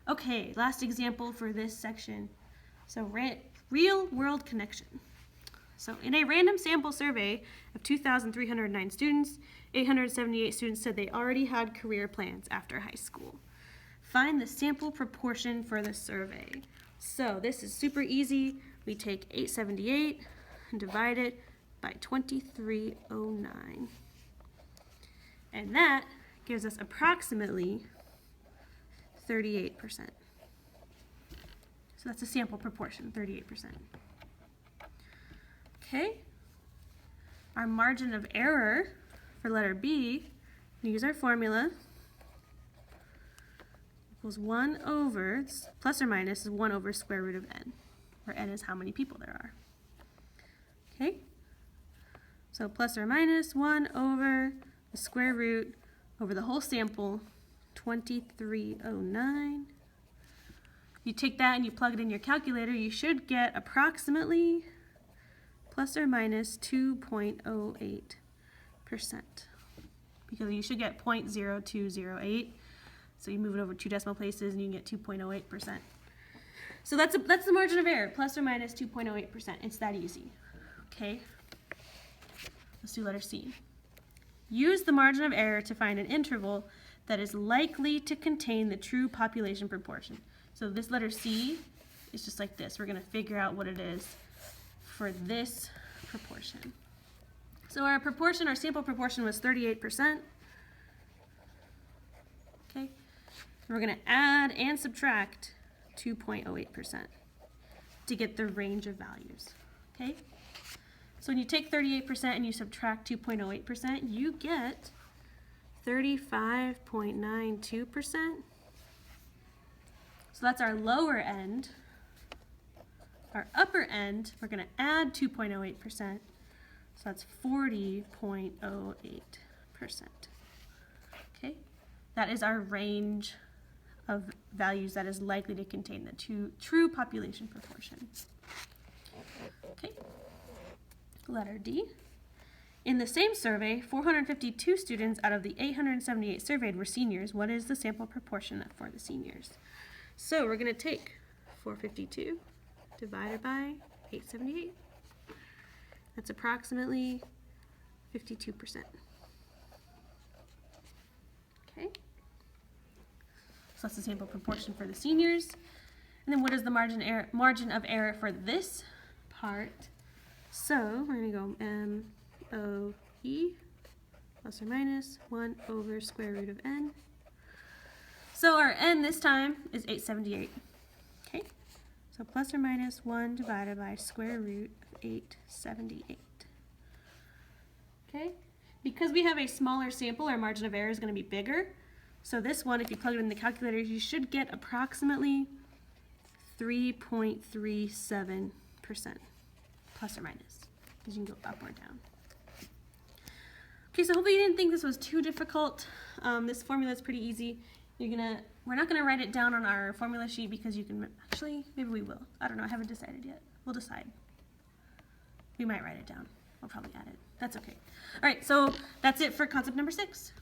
Okay, last example for this section. So real world connection. So in a random sample survey of 2,309 students, 878 students said they already had career plans after high school. Find the sample proportion for the survey. So this is super easy. We take 878 and divide it by 2309. And that gives us approximately 38%. So that's a sample proportion, 38%. Okay, our margin of error for letter B, we use our formula, equals 1 over, plus or minus is 1 over square root of n, where n is how many people there are. Okay, so plus or minus 1 over the square root over the whole sample, 2309. You take that and you plug it in your calculator, you should get approximately plus or minus 2.08%, because you should get 0.0208. So you move it over 2 decimal places and you can get 2.08%. So that's the margin of error, plus or minus 2.08%. It's that easy. Okay, let's do letter C. Use the margin of error to find an interval that is likely to contain the true population proportion. So this letter C is just like this. We're going to figure out what it is for this proportion. So our sample proportion was 38%. Okay, we're going to add and subtract 2.08% to get the range of values. Okay, so when you take 38% and you subtract 2.08%, you get 35.92%. So that's our lower end. Our upper end, we're going to add 2.08%, so that's 40.08%. Okay, that is our range of values that is likely to contain the true population proportion. Okay, letter D. In the same survey, 452 students out of the 878 surveyed were seniors. What is the sample proportion for the seniors? So we're going to take 452 divided by 878. That's approximately 52%. Okay, so that's the sample proportion for the seniors. And then what is the margin of error for this part? So we're going to go MOE plus or minus 1 over square root of n. So our n this time is 878. Okay, so plus or minus 1 divided by square root of 878. Okay, because we have a smaller sample, our margin of error is going to be bigger. So this one, if you plug it in the calculator, you should get approximately 3.37%, plus or minus, because you can go up or down. Okay, so hopefully you didn't think this was too difficult. This formula is pretty easy. We're not gonna write it down on our formula sheet because you can, actually, maybe we will. I don't know, I haven't decided yet. We'll decide. We might write it down. We'll probably add it. That's okay. All right, so that's it for concept number 6.